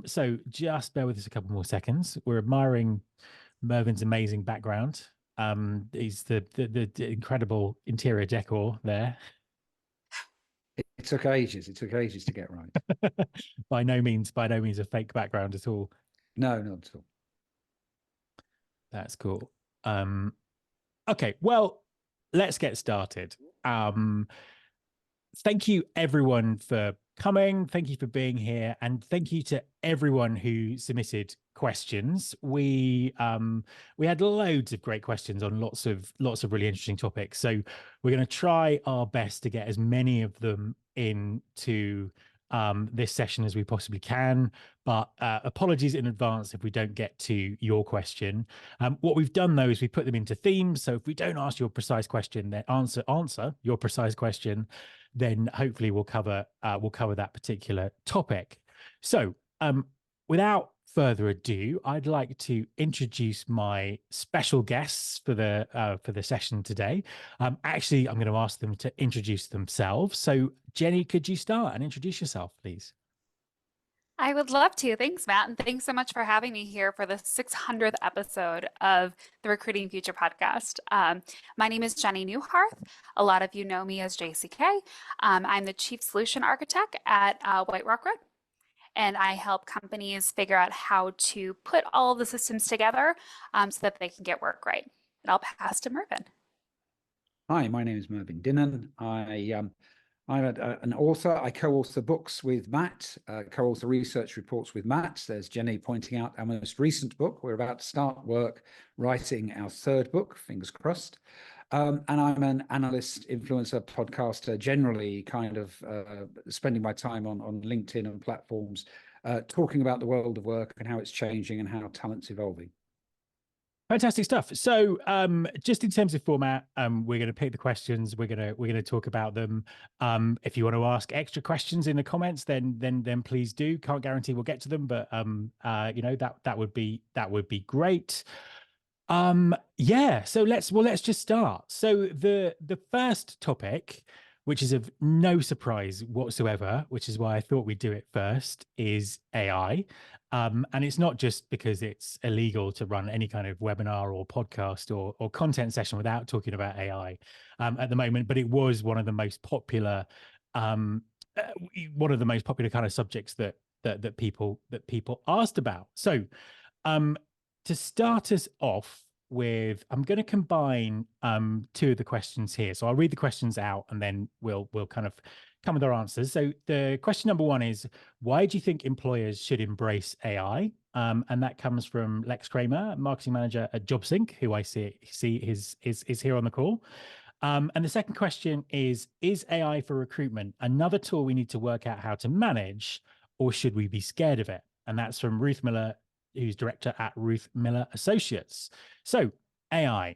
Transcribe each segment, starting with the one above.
So just bear with us a couple more seconds. We're admiring Mervyn's amazing background. He's the incredible interior decor there. It took ages. It took ages to get right. By no means a fake background at all. No, not at all. That's cool. Okay, well, let's get started. Thank you everyone for coming. Thank you for being here, and thank you to everyone who submitted questions. We had loads of great questions on lots of really interesting topics. So we're going to try our best to get as many of them into this session as we possibly can, but apologies in advance if we don't get to your question. What we've done though is we put them into themes, so if we don't ask your precise question, then answer your precise question, then hopefully we'll cover that particular topic. So without further ado, I'd like to introduce my special guests for the session today. Actually, I'm going to ask them to introduce themselves. So, Jenny, could you start and introduce yourself, please? I would love to. Thanks, Matt. And thanks so much for having me here for the 600th episode of the Recruiting Future podcast. My name is Jenny Neuharth. A lot of you know me as JCK. I'm the Chief Solution Architect at White Rock Road. And I help companies figure out how to put all of the systems together so that they can get work right. And I'll pass to Mervyn. Hi, my name is Mervyn Dinnen. I'm an author. I co-author books with Matt, co-author research reports with Matt. There's Jenny pointing out our most recent book. We're about to start work writing our third book, fingers crossed. And I'm an analyst, influencer, podcaster, generally kind of spending my time on LinkedIn and platforms, talking about the world of work and how it's changing and how talent's evolving. Fantastic stuff. So just in terms of format, we're going to pick the questions. We're going to talk about them. If you want to ask extra questions in the comments, then please do. Can't guarantee we'll get to them, but that would be great. Yeah, so let's just start. So the first topic, which is of no surprise whatsoever, which is why I thought we'd do it first, is AI. And it's not just because it's illegal to run any kind of webinar or podcast or content session without talking about AI at the moment, but it was one of the most popular kind of subjects that people asked about. So to start us off with, I'm going to combine two of the questions here. So I'll read the questions out and then we'll kind of come with our answers. So the question number one is, why do you think employers should embrace AI? And that comes from Lex Kramer, marketing manager at JobSync, who I see is here on the call. And the second question is AI for recruitment another tool we need to work out how to manage, or should we be scared of it? And that's from Ruth Miller, who's director at Ruth Miller Associates. So AI,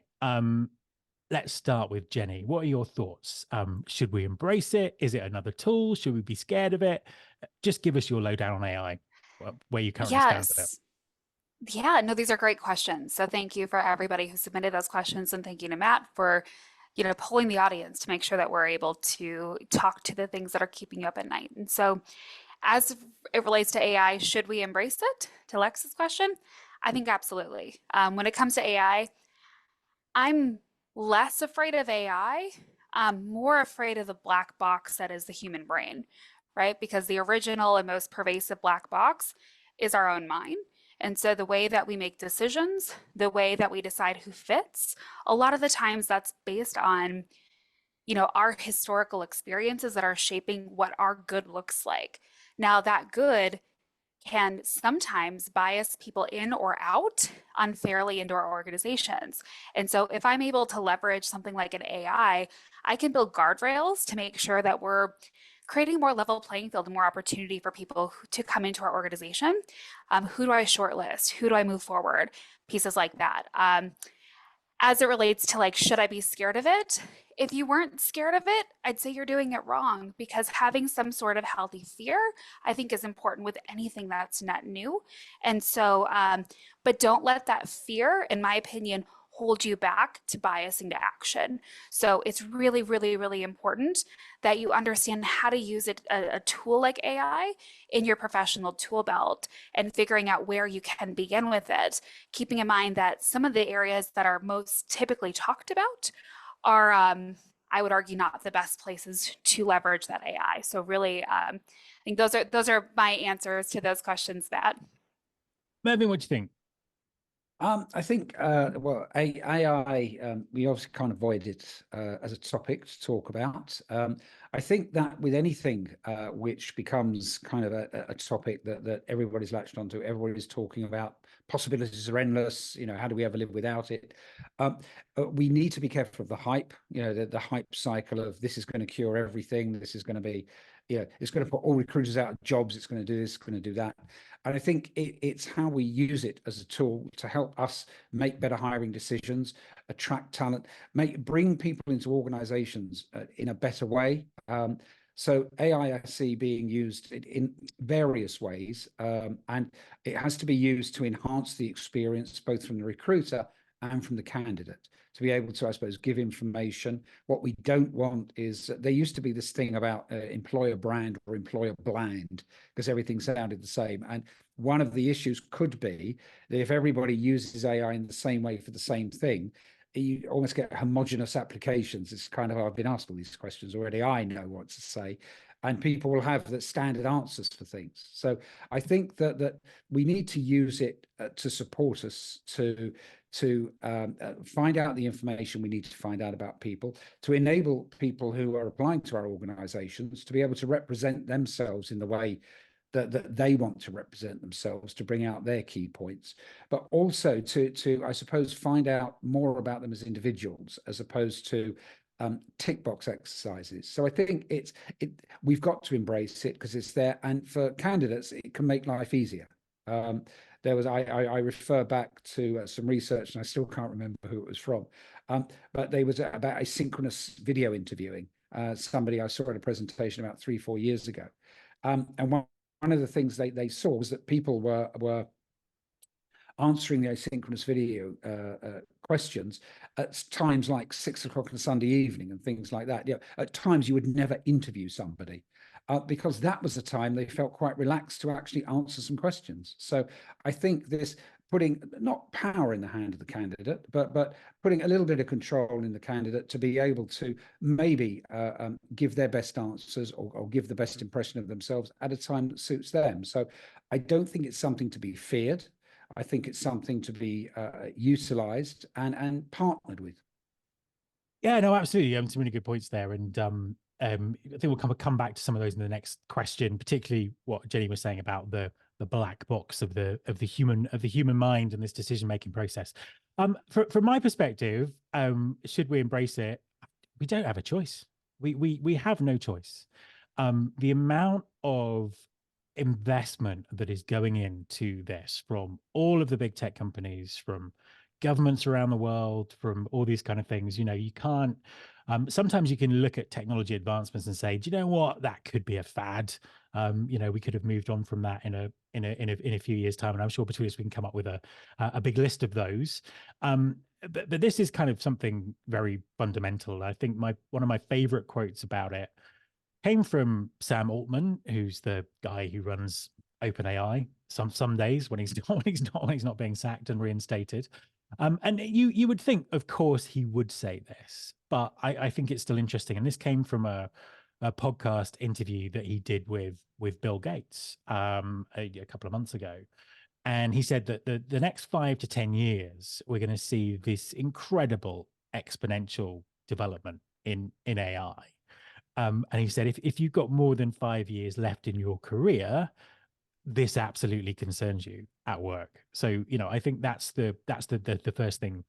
let's start with Jenny. What are your thoughts? Should we embrace it? Is it another tool? Should we be scared of it? Just give us your lowdown on AI, where you currently stand with it. Yeah, no, these are great questions. So thank you for everybody who submitted those questions, and thank you to Matt for, polling the audience to make sure that we're able to talk to the things that are keeping you up at night. And so as it relates to AI, should we embrace it? To Lex's question, I think absolutely. When it comes to AI, I'm less afraid of AI. I'm more afraid of the black box that is the human brain, right? Because the original and most pervasive black box is our own mind. And so the way that we make decisions, the way that we decide who fits, a lot of the times that's based on, our historical experiences that are shaping what our good looks like. Now, that good can sometimes bias people in or out unfairly into our organizations. And so if I'm able to leverage something like an AI, I can build guardrails to make sure that we're creating more level playing field and more opportunity for people to come into our organization. Who do I shortlist? Who do I move forward? Pieces like that. As it relates to should I be scared of it? If you weren't scared of it, I'd say you're doing it wrong, because having some sort of healthy fear, I think, is important with anything that's net new. And so, but don't let that fear, in my opinion, hold you back to biasing to action. So it's really, really, really important that you understand how to use a tool like AI in your professional tool belt and figuring out where you can begin with it, keeping in mind that some of the areas that are most typically talked about are, I would argue, not the best places to leverage that AI. So really, I think those are my answers to those questions, Matt. Mervyn, what do you think? I think, well, AI, we obviously can't avoid it as a topic to talk about. I think that with anything which becomes kind of a topic that everybody's latched onto, everybody's talking about, possibilities are endless, how do we ever live without it? We need to be careful of the hype, the hype cycle of this is going to cure everything, this is going to be, it's going to put all recruiters out of jobs, it's going to do this, it's going to do that. And I think it's how we use it as a tool to help us make better hiring decisions, attract talent, bring people into organizations in a better way. So AI I see being used in various ways, and it has to be used to enhance the experience, both from the recruiter and from the candidate, to be able to, I suppose, give information. What we don't want is, there used to be this thing about employer brand or employer bland, because everything sounded the same. And one of the issues could be that if everybody uses AI in the same way for the same thing, you almost get homogenous applications. It's kind of, I've been asked all these questions already, I know what to say, and people will have the standard answers for things. So I think that we need to use it to support us to find out the information we need to find out about people, to enable people who are applying to our organizations to be able to represent themselves in the way that they want to represent themselves, to bring out their key points, but also to I suppose find out more about them as individuals, as opposed to tick box exercises. So I think we've got to embrace it because it's there, and for candidates it can make life easier. There was, I refer back to some research, and I still can't remember who it was from, but they was about asynchronous video interviewing. Somebody I saw at a presentation about 3-4 years ago, and one of the things they saw was that people were answering the asynchronous video questions at times like 6 o'clock on a Sunday evening and things like that. At times you would never interview somebody because that was the time they felt quite relaxed to actually answer some questions. So I think this, putting not power in the hand of the candidate, but putting a little bit of control in the candidate to be able to maybe give their best answers or give the best impression of themselves at a time that suits them. So I don't think it's something to be feared. I think it's something to be utilized and partnered with. Yeah, no, absolutely. Some really good points there, and I think we'll come back to some of those in the next question, particularly what Jenny was saying about the black box of the human mind and this decision making process. From my perspective, should we embrace it? We don't have a choice. We have no choice. The amount of investment that is going into this from all of the big tech companies, from governments around the world, from all these kind of things, you can't, sometimes you can look at technology advancements and say, do you know what, that could be a fad. We could have moved on from that in a few years' time, and I'm sure between us we can come up with a big list of those. But this is kind of something very fundamental. I think one of my favorite quotes about it came from Sam Altman, who's the guy who runs OpenAI some days when he's not being sacked and reinstated. And you would think, of course, he would say this, but I think it's still interesting. And this came from a podcast interview that he did with Bill Gates a couple of months ago. And he said that the next 5 to 10 years, we're going to see this incredible exponential development in AI. And he said, if you've got more than 5 years left in your career, this absolutely concerns you at work. So, I think that's the first thing.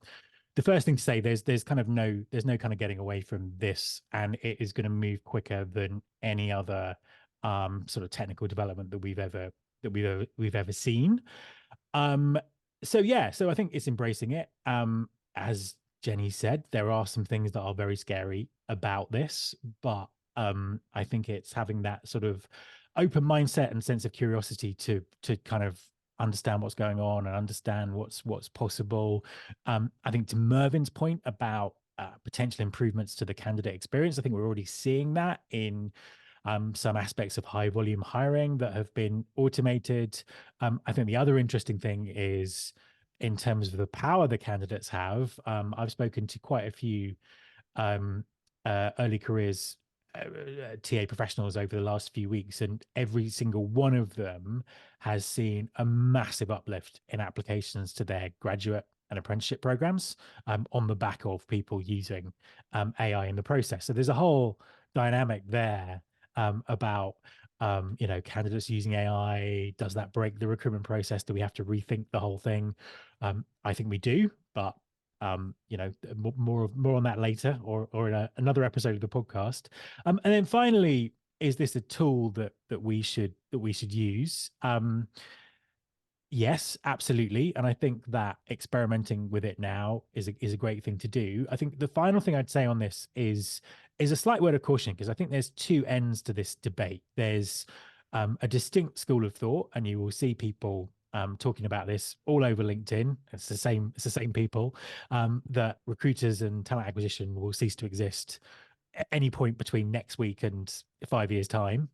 The first thing to say, there's no kind of getting away from this, and it is going to move quicker than any other sort of technical development that we've ever seen. So I think it's embracing it. As Jenny said, there are some things that are very scary about this, but I think it's having that sort of open mindset and sense of curiosity to kind of understand what's going on and understand what's possible. I think to Mervyn's point about potential improvements to the candidate experience, I think we're already seeing that in some aspects of high volume hiring that have been automated. I think the other interesting thing is in terms of the power the candidates have. I've spoken to quite a few early careers TA professionals over the last few weeks, and every single one of them has seen a massive uplift in applications to their graduate and apprenticeship programs on the back of people using AI in the process. So there's a whole dynamic there about candidates using AI. Does that break the recruitment process? Do we have to rethink the whole thing? I think we do, but more on that later, or in another episode of the podcast. And then finally, is this a tool that we should use? Yes, absolutely. And I think that experimenting with it now is a great thing to do. I think the final thing I'd say on this is a slight word of caution, because I think there's two ends to this debate. There's a distinct school of thought, and you will see people talking about this all over LinkedIn. It's the same people, that recruiters and talent acquisition will cease to exist at any point between next week and 5 years' time.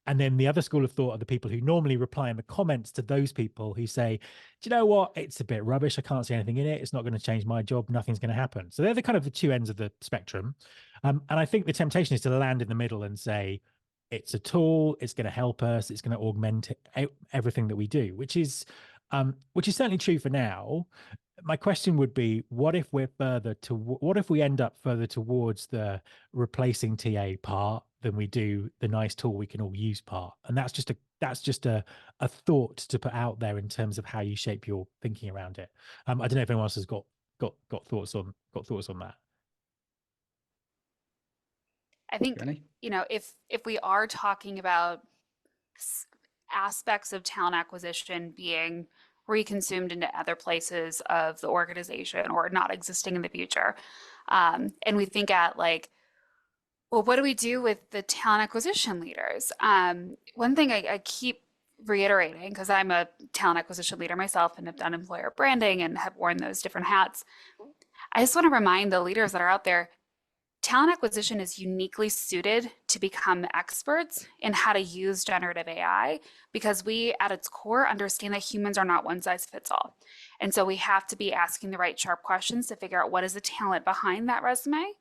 And then the other school of thought are the people who normally reply in the comments to those people who say, do you know what? It's a bit rubbish. I can't see anything in it. It's not going to change my job. Nothing's going to happen. So they're the kind of the two ends of the spectrum. And I think the temptation is to land in the middle and say, it's a tool. It's going to help us. It's going to augment everything that we do, which is certainly true for now. My question would be, what if we end up further towards the replacing TA part than we do the nice tool we can all use part? And that's just a thought to put out there in terms of how you shape your thinking around it. I don't know if anyone else has got thoughts on that. I think, if we are talking about aspects of talent acquisition being reconsumed into other places of the organization or not existing in the future, and we think at like, well, what do we do with the talent acquisition leaders? One thing I keep reiterating, because I'm a talent acquisition leader myself and have done employer branding and have worn those different hats, I just want to remind the leaders that are out there, talent acquisition is uniquely suited to become experts in how to use generative AI, because we, at its core, understand that humans are not one size fits all. And so we have to be asking the right sharp questions to figure out what is the talent behind that resume.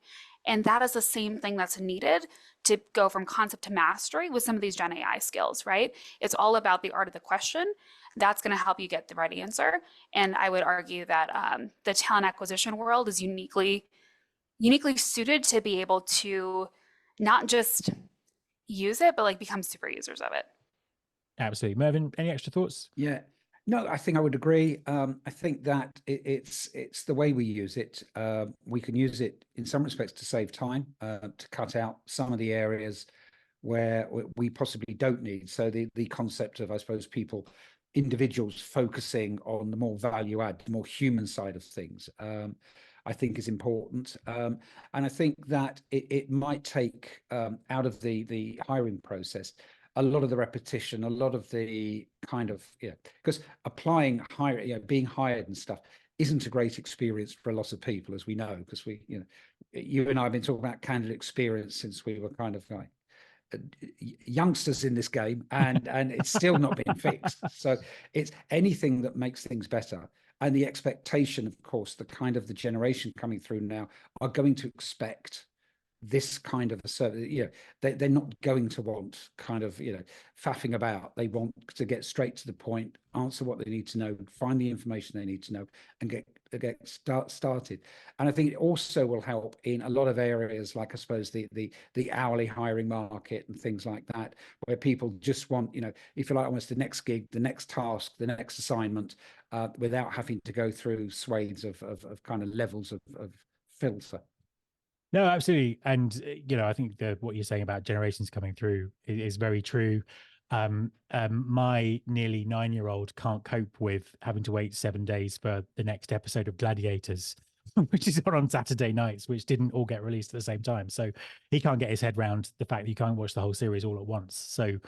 And that is the same thing that's needed to go from concept to mastery with some of these Gen AI skills, right? It's all about the art of the question. That's going to help you get the right answer. And I would argue that the talent acquisition world is uniquely suited to be able to not just use it, but like become super users of it. Absolutely. Mervyn, any extra thoughts? Yeah, no, I think I would agree. I think that it's the way we use it. We can use it in some respects to save time, to cut out some of the areas where we possibly don't need. So the concept of, I suppose, individuals focusing on the more value add, the more human side of things, I think is important. And I think that it might take out of the hiring process a lot of the repetition, a lot of the kind of, because being hired and stuff isn't a great experience for a lot of people, as we know, because you and I have been talking about candidate experience since we were kind of like youngsters in this game, and it's still not been fixed. So it's anything that makes things better. And the expectation, of course, the generation coming through now are going to expect this kind of a service. They're not going to want kind of faffing about. They want to get straight to the point, answer what they need to know, find the information they need to know, and get started. And I think it also will help in a lot of areas, like I suppose the hourly hiring market and things like that, where people just want, if you like, almost the next gig, the next task, the next assignment, without having to go through swathes of kind of levels of filter. No, absolutely. And, I think what you're saying about generations coming through is very true. My nearly 9-year-old can't cope with having to wait 7 days for the next episode of Gladiators. which is on Saturday nights, which didn't all get released at the same time. So he can't get his head around the fact that you can't watch the whole series all at once. So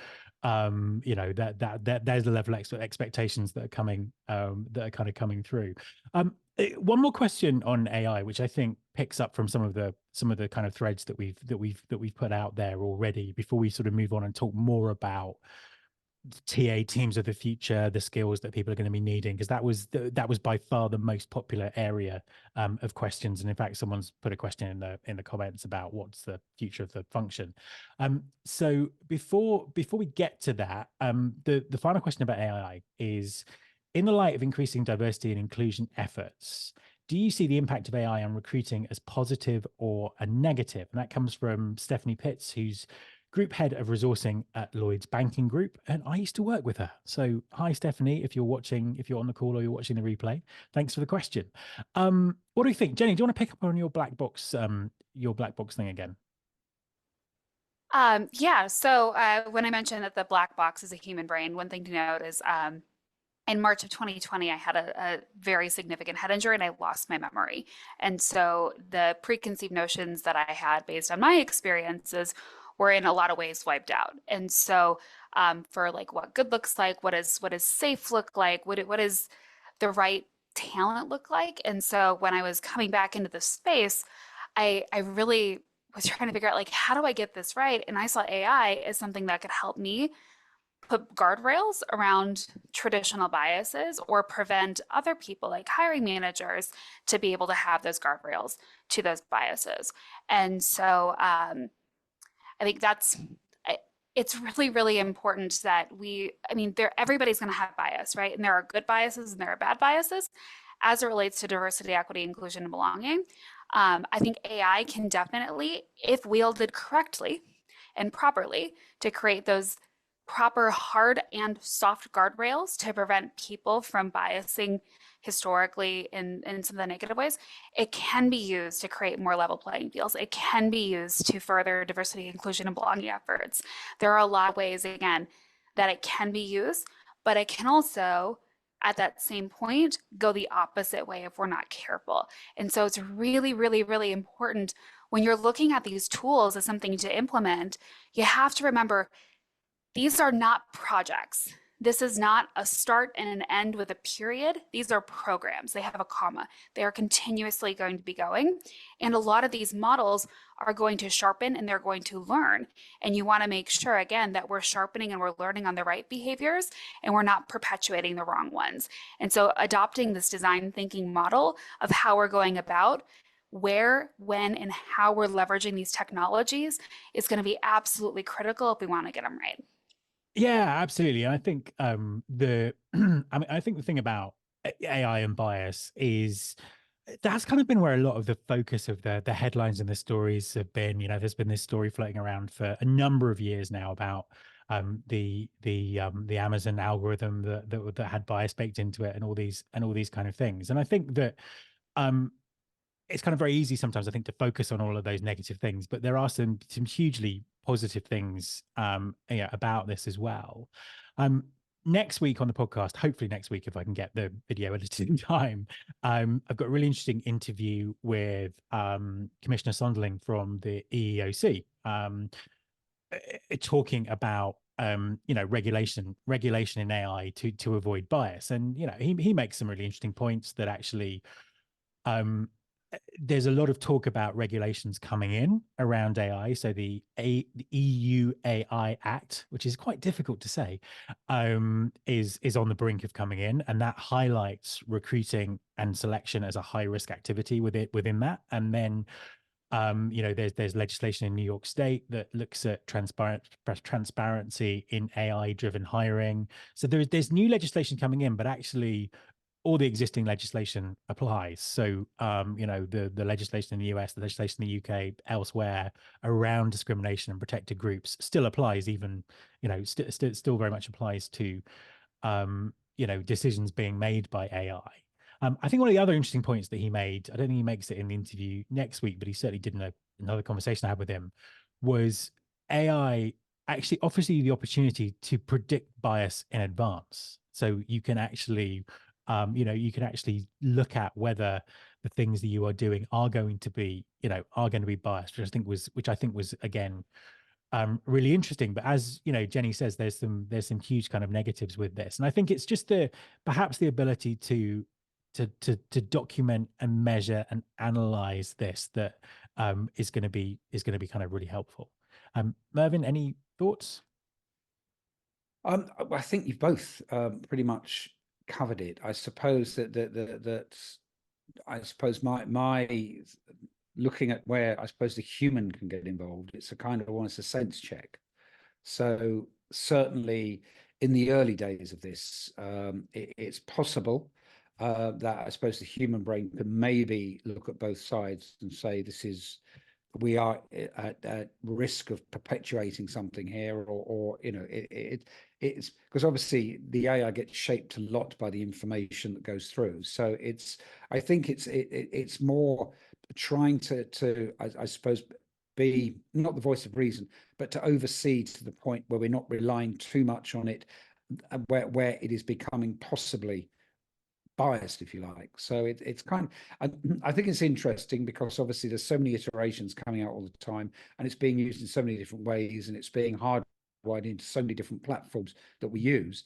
there's the level of expectations that are coming, that are kind of coming through. One more question on AI, which I think picks up from some of the kind of threads that we've put out there already, before we sort of move on and talk more about TA teams of the future, the skills that people are going to be needing, because that was by far the most popular area of questions. And in fact, someone's put a question in the comments about what's the future of the function. So before we get to that, the final question about AI is, in the light of increasing diversity and inclusion efforts, do you see the impact of AI on recruiting as positive or a negative? And that comes from Stephanie Pitts, who's Group Head of Resourcing at Lloyds Banking Group, and I used to work with her. So hi, Stephanie, if you're on the call or you're watching the replay, thanks for the question. What do you think? Jenny, do you want to pick up on your black box thing again? Yeah, so when I mentioned that the black box is a human brain, one thing to note is in March of 2020, I had a very significant head injury and I lost my memory. And so the preconceived notions that I had based on my experiences were in a lot of ways wiped out. And so for like what good looks like, what does safe look like, what is the right talent look like? And so when I was coming back into the space, I really was trying to figure out, like, how do I get this right? And I saw AI as something that could help me put guardrails around traditional biases or prevent other people, like hiring managers, to be able to have those guardrails to those biases. And so I think it's really, really important that everybody's going to have bias, right? And there are good biases and there are bad biases as it relates to diversity, equity, inclusion, and belonging. I think AI can definitely, if wielded correctly and properly, to create those proper hard and soft guardrails to prevent people from biasing historically in some of the negative ways, it can be used to create more level playing fields. It can be used to further diversity, inclusion, and belonging efforts. There are a lot of ways, again, that it can be used, but it can also, at that same point, go the opposite way if we're not careful. And so it's really, really, really important when you're looking at these tools as something to implement, you have to remember these are not projects. This is not a start and an end with a period. These are programs. They have a comma. They are continuously going to be going. And a lot of these models are going to sharpen and they're going to learn. And you want to make sure, again, that we're sharpening and we're learning on the right behaviors and we're not perpetuating the wrong ones. And so adopting this design thinking model of how we're going about where, when, and how we're leveraging these technologies is going to be absolutely critical if we want to get them right. Yeah, absolutely. And I think I think the thing about AI and bias is that's kind of been where a lot of the focus of the headlines and the stories have been. You know, there's been this story floating around for a number of years now about the Amazon algorithm that had bias baked into it and all these kind of things. And I think that it's kind of very easy sometimes, I think, to focus on all of those negative things, but there are some hugely positive things about this as well. Next week on the podcast, hopefully next week, if I can get the video edited in time, I've got a really interesting interview with Commissioner Sondling from the EEOC, talking about regulation in AI to avoid bias. And he makes some really interesting points that actually there's a lot of talk about regulations coming in around AI. So the EU AI Act, which is quite difficult to say, is on the brink of coming in, and that highlights recruiting and selection as a high risk activity within that. And then there's legislation in New York State that looks at transparency in AI driven hiring. So there's new legislation coming in, but actually all the existing legislation applies. So, the legislation in the US, the legislation in the UK, elsewhere around discrimination and protected groups still applies, even, still very much applies to, decisions being made by AI. I think one of the other interesting points that he made, I don't think he makes it in the interview next week, but he certainly did in another conversation I had with him, was AI actually offers you the opportunity to predict bias in advance. So you can actually you can actually look at whether the things that you are doing are going to be, biased, which I think was again really interesting. But as Jenny says, there's some huge kind of negatives with this, and I think it's just perhaps the ability to document and measure and analyze this that is going to be kind of really helpful. Mervyn, any thoughts? I think you've both pretty much covered it. I suppose that I suppose my looking at where I suppose the human can get involved, it's a kind of almost a sense check. So certainly in the early days of this, it's possible that I suppose the human brain can maybe look at both sides and say we are at risk of perpetuating something here, or it's because obviously the AI gets shaped a lot by the information that goes through. So I think it's more trying to I suppose be not the voice of reason, but to oversee to the point where we're not relying too much on it, where it is becoming possibly biased, if you like. So it's kind of, I think it's interesting because obviously there's so many iterations coming out all the time, and it's being used in so many different ways, and it's being hardwired into so many different platforms that we use.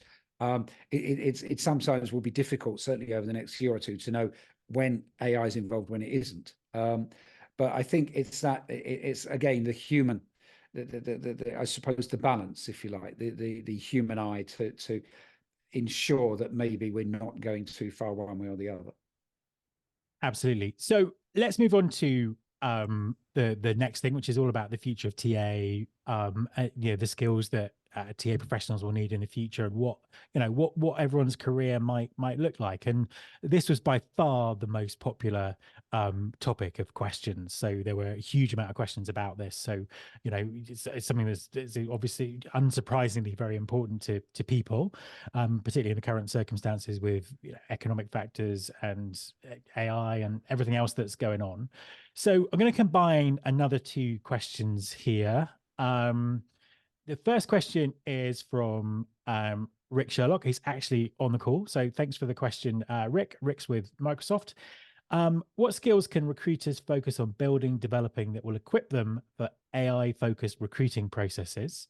It sometimes will be difficult, certainly over the next year or two, to know when AI is involved, when it isn't. But I think it's again the human, I suppose the balance, if you like, the human eye to ensure that maybe we're not going too far one way or the other. Absolutely. So let's move on to the next thing, which is all about the future of TA, the skills that TA professionals will need in the future, and what everyone's career might look like. And this was by far the most popular topic of questions. So there were a huge amount of questions about this. So it's something that's obviously unsurprisingly very important to people, particularly in the current circumstances with economic factors and AI and everything else that's going on. So I'm going to combine another two questions here. The first question is from Rick Sherlock. He's actually on the call. So thanks for the question, Rick. Rick's with Microsoft. What skills can recruiters focus on building, developing that will equip them for AI-focused recruiting processes?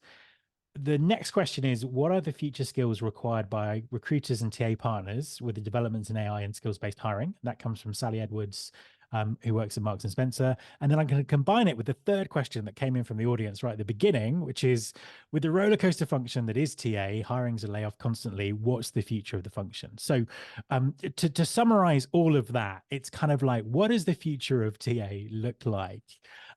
The next question is, what are the future skills required by recruiters and TA partners with the developments in AI and skills-based hiring? That comes from Sally Edwards, who works at Marks and Spencer. And then I'm going to combine it with the third question that came in from the audience right at the beginning, which is, with the roller coaster function that is TA, hirings and layoff constantly, what's the future of the function? So to summarize all of that, it's kind of like, what does the future of TA look like?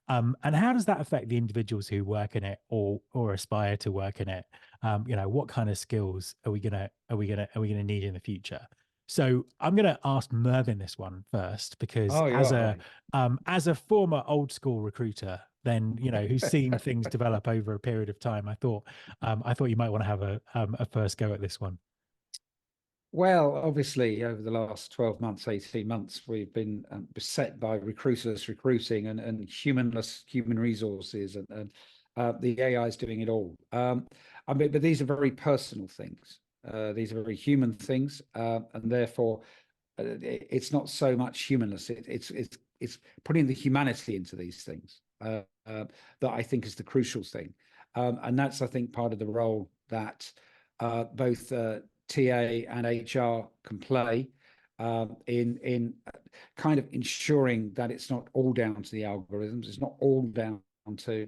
And how does that affect the individuals who work in it or aspire to work in it? What kind of skills are we gonna need in the future? So I'm going to ask Mervyn this one first, because as a former old school recruiter, then who's seen things develop over a period of time, I thought you might want to have a first go at this one. Well, obviously, over the last 12 months, 18 months, we've been beset by recruiters recruiting and humanless human resources, and the AI is doing it all. But these are very personal things. These are very human things, and therefore, it's not so much humanless. It's putting the humanity into these things that I think is the crucial thing, and that's, I think, part of the role that both TA and HR can play in kind of ensuring that it's not all down to the algorithms. It's not all down to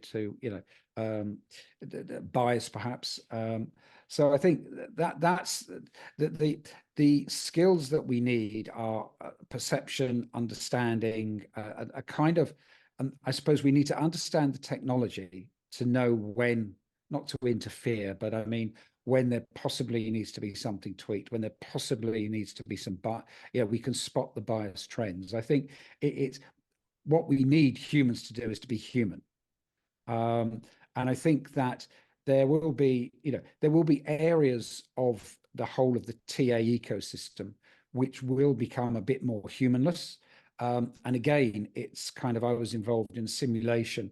bias, perhaps. So I think that's the skills that we need are perception, understanding, a kind of, I suppose we need to understand the technology to know when not to interfere, but I mean, when there possibly needs to be something tweaked, when there possibly needs to be some, we can spot the bias trends. I think it's what we need humans to do is to be human. And I think that there will be areas of the whole of the TA ecosystem which will become a bit more humanless. And again, it's kind of, I was involved in a simulation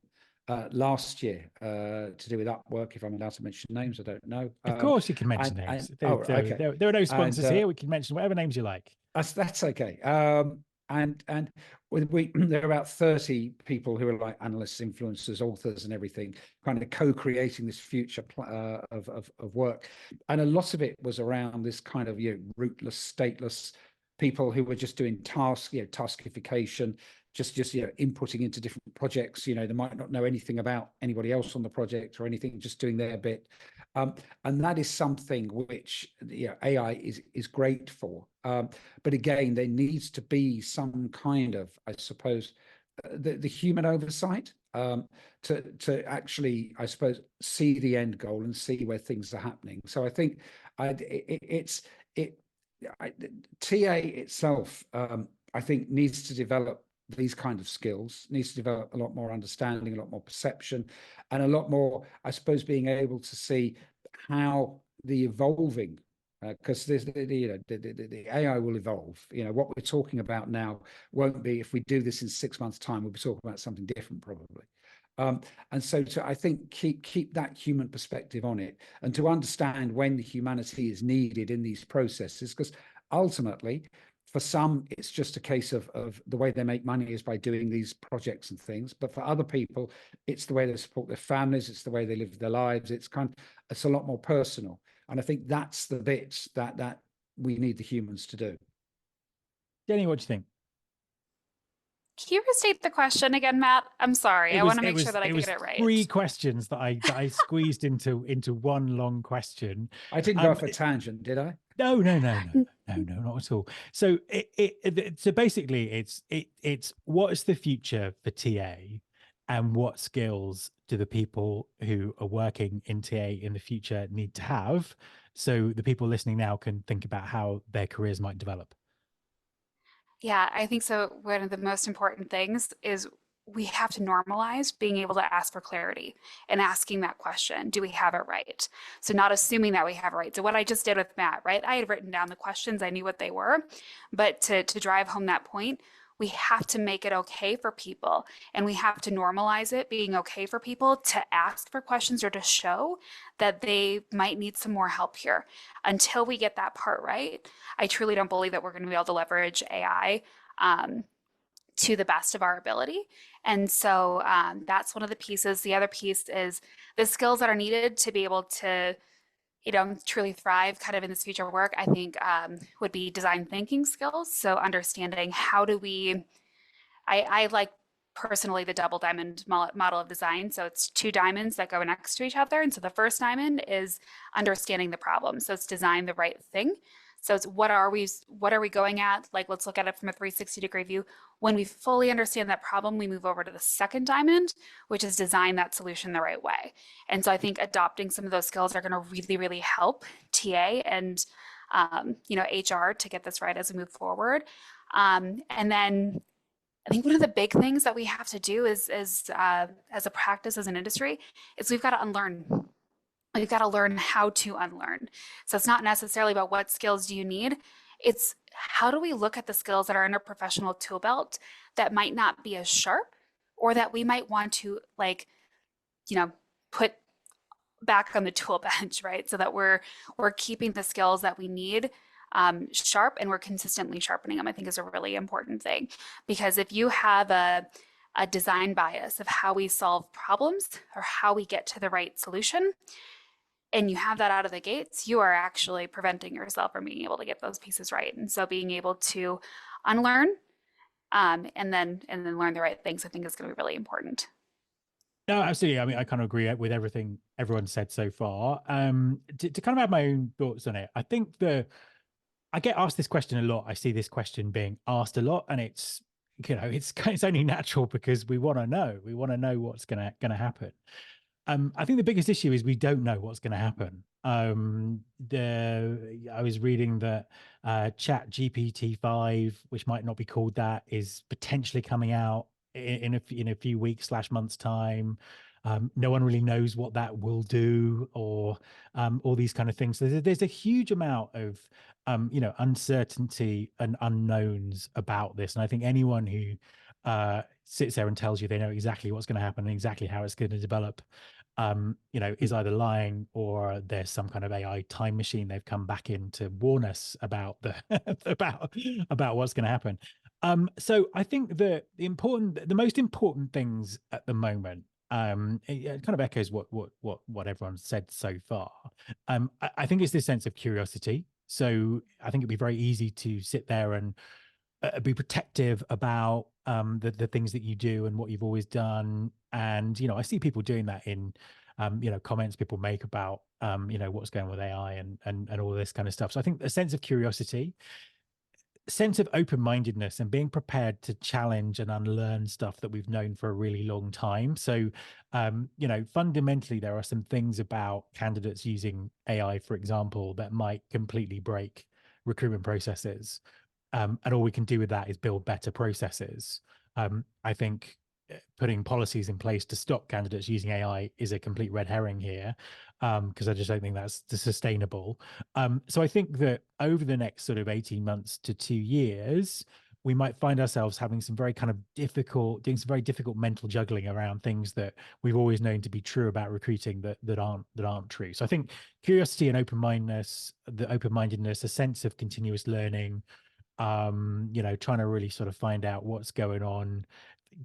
last year to do with Upwork. If I'm allowed to mention names, I don't know. Of course, you can mention names. Okay. There are no sponsors here. We can mention whatever names you like. That's okay. And there are about 30 people who are like analysts, influencers, authors, and everything, kind of co-creating this future of work. And a lot of it was around this kind of rootless, stateless people who were just doing taskification, just inputting into different projects. They might not know anything about anybody else on the project or anything, just doing their bit. And that is something which AI is great for. But again, there needs to be some kind of, I suppose, the human oversight to actually, I suppose, see the end goal and see where things are happening. So I think TA itself, I think, needs to develop these kind of skills, needs to develop a lot more understanding, a lot more perception, and a lot more, I suppose, being able to see how the evolving, because the AI will evolve. What we're talking about now won't be, if we do this in 6 months' time, we'll be talking about something different probably. And so I think keep that human perspective on it, and to understand when humanity is needed in these processes, because ultimately, for some, it's just a case of the way they make money is by doing these projects and things. But for other people, it's the way they support their families. It's the way they live their lives. It's a lot more personal. And I think that's the bits that we need the humans to do. Jenny, what do you think? Can you restate the question again, Matt? I'm sorry. I want to make sure that I get it right. 3 questions that I squeezed into one long question. I didn't go off a tangent, did I? No, not at all. So so basically, it's what is the future for TA, and what skills do the people who are working in TA in the future need to have, so the people listening now can think about how their careers might develop. Yeah, I think so. One of the most important things is we have to normalize being able to ask for clarity and asking that question, do we have it right? So not assuming that we have it right. So what I just did with Matt, right? I had written down the questions, I knew what they were, but to drive home that point, we have to make it okay for people, and we have to normalize it being okay for people to ask for questions or to show that they might need some more help here. Until we get that part right, I truly don't believe that we're going to be able to leverage AI to the best of our ability. And so that's one of the pieces. The other piece is the skills that are needed to be able to truly thrive kind of in this future work, I think would be design thinking skills. So understanding how do I like personally the double diamond model of design. So it's 2 diamonds that go next to each other. And so the first diamond is understanding the problem. So it's design the right thing. So it's what are we going at? Like, let's look at it from a 360-degree view. When we fully understand that problem, we move over to the second diamond, which is design that solution the right way. And so I think adopting some of those skills are going to really, really help TA and HR to get this right as we move forward. And then I think one of the big things that we have to do is as a practice, as an industry, is we've got to unlearn. We've got to learn how to unlearn. So it's not necessarily about what skills do you need. It's how do we look at the skills that are in our professional tool belt that might not be as sharp, or that we might want to put back on the tool bench, right? So that we're keeping the skills that we need sharp, and we're consistently sharpening them, I think is a really important thing. Because if you have a design bias of how we solve problems or how we get to the right solution, and you have that out of the gates, you are actually preventing yourself from being able to get those pieces right. And so being able to unlearn and then learn the right things, I think is going to be really important. No, absolutely. I mean, I kind of agree with everything everyone said so far. To kind of add my own thoughts on it, I think I get asked this question a lot. I see this question being asked a lot, and it's only natural because we want to know. We want to know what's gonna happen. I think the biggest issue is we don't know what's going to happen. I was reading that Chat GPT-5, which might not be called that, is potentially coming out in a few weeks / months time. No one really knows what that will do, or all these kind of things. So there's a huge amount of uncertainty and unknowns about this, and I think anyone who sits there and tells you they know exactly what's going to happen and exactly how it's going to develop, is either lying, or there's some kind of AI time machine they've come back in to warn us about the about what's going to happen. So I think the most important things at the moment, it kind of echoes what everyone's said so far. I think it's this sense of curiosity. So I think it'd be very easy to sit there and be protective about the things that you do and what you've always done. And I see people doing that in comments people make about what's going on with AI and all this kind of stuff. So I think a sense of curiosity, sense of open-mindedness, and being prepared to challenge and unlearn stuff that we've known for a really long time. So fundamentally there are some things about candidates using AI, for example, that might completely break recruitment processes. And all we can do with that is build better processes. I think putting policies in place to stop candidates using AI is a complete red herring here, because I just don't think that's sustainable. So I think that over the next sort of 18 months to 2 years, we might find ourselves having some very kind of doing some very difficult mental juggling around things that we've always known to be true about recruiting that aren't true. So I think curiosity and open-mindedness, a sense of continuous learning, trying to really sort of find out what's going on,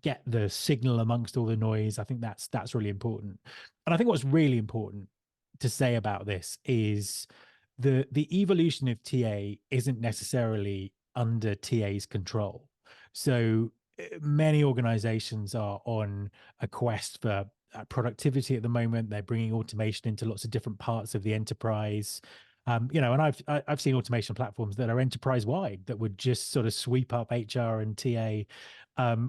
get the signal amongst all the noise. I think that's really important. And I think what's really important to say about this is the evolution of TA isn't necessarily under TA's control. So many organizations are on a quest for productivity at the moment. They're bringing automation into lots of different parts of the enterprise. And I've seen automation platforms that are enterprise wide that would just sort of sweep up HR and TA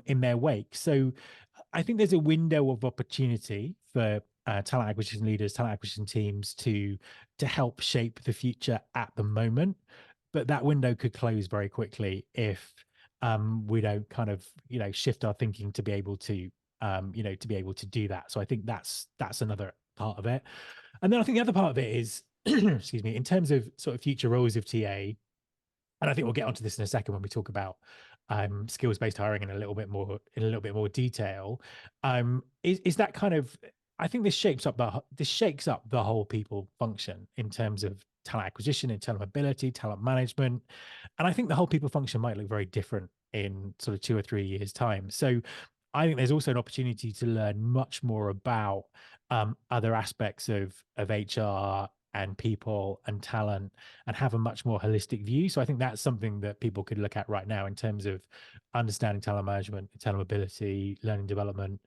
in their wake. So I think there's a window of opportunity for talent acquisition leaders, talent acquisition teams to help shape the future at the moment, but that window could close very quickly if we don't kind of shift our thinking to be able to do that. So I think that's another part of it. And then I think the other part of it is excuse me, in terms of sort of future roles of TA, and I think we'll get onto this in a second when we talk about skills-based hiring in a little bit more detail. Is that kind of, I think this shakes up the whole people function in terms of talent acquisition, internal mobility, talent management, and I think the whole people function might look very different in sort of 2 or 3 years' time. So I think there's also an opportunity to learn much more about other aspects of HR and people and talent, and have a much more holistic view. So I think that's something that people could look at right now in terms of understanding talent management, talent mobility, learning development,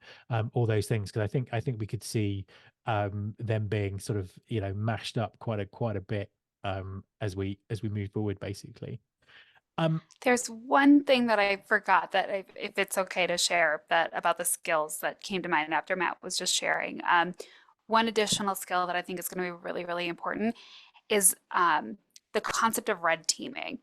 all those things. Because I think we could see them being sort of mashed up quite a bit as we move forward, basically. There's one thing that I forgot that if it's okay to share that about the skills that came to mind after Matt was just sharing. One additional skill that I think is going to be really, really important is the concept of red teaming.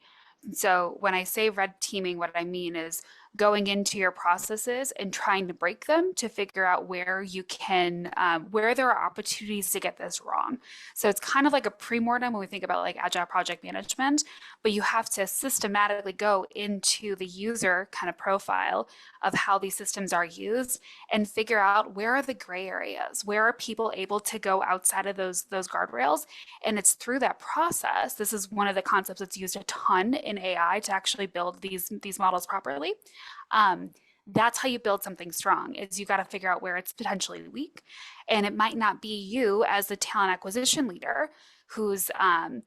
So when I say red teaming, what I mean is going into your processes and trying to break them to figure out where you can, where there are opportunities to get this wrong. So it's kind of like a pre-mortem when we think about like agile project management, but you have to systematically go into the user kind of profile of how these systems are used and figure out where are the gray areas, where are people able to go outside of those guardrails. And it's through that process. This is one of the concepts that's used a ton in AI to actually build these models properly. That's how you build something strong, is you got to figure out where it's potentially weak. And it might not be you as the talent acquisition leader who's going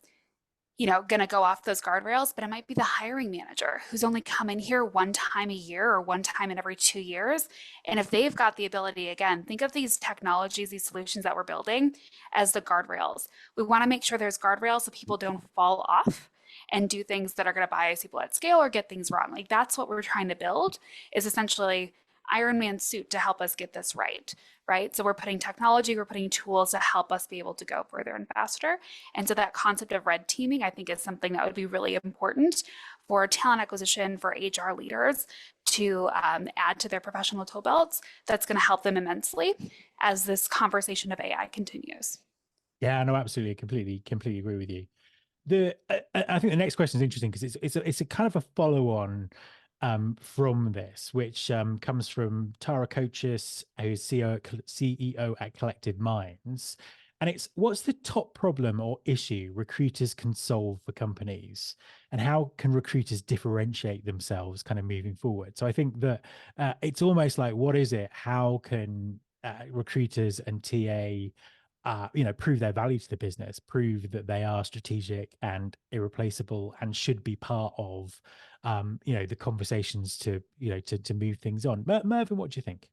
to go off those guardrails, but it might be the hiring manager who's only come in here one time a year or one time in every 2 years. And if they've got the ability, again, think of these technologies, these solutions that we're building as the guardrails. We want to make sure there's guardrails so people don't fall off and do things that are going to bias people at scale or get things wrong. Like that's what we're trying to build, is essentially Iron Man suit to help us get this right? So we're putting technology, we're putting tools to help us be able to go further and faster. And so that concept of red teaming, I think, is something that would be really important for talent acquisition, for HR leaders to add to their professional tool belts. That's going to help them immensely as this conversation of AI continues. Yeah, no, absolutely, completely agree with you. I think the next question is interesting because it's a kind of a follow-on from this, which comes from Tara Kochis, who's CEO at Collective Minds. And it's, what's the top problem or issue recruiters can solve for companies, and how can recruiters differentiate themselves kind of moving forward? So I think that it's almost like, what is it? How can recruiters and TA prove their value to the business, prove that they are strategic and irreplaceable and should be part of, the conversations to move things on. Mervyn, what do you think?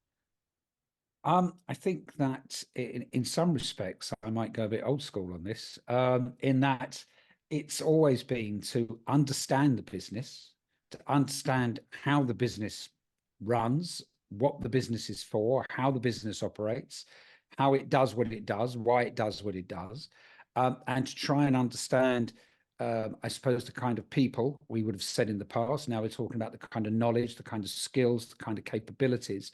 I think that in some respects, I might go a bit old school on this, in that it's always been to understand the business, to understand how the business runs, what the business is for, how the business operates, how it does what it does, why it does what it does, and to try and understand, I suppose, the kind of people we would have said in the past. Now we're talking about the kind of knowledge, the kind of skills, the kind of capabilities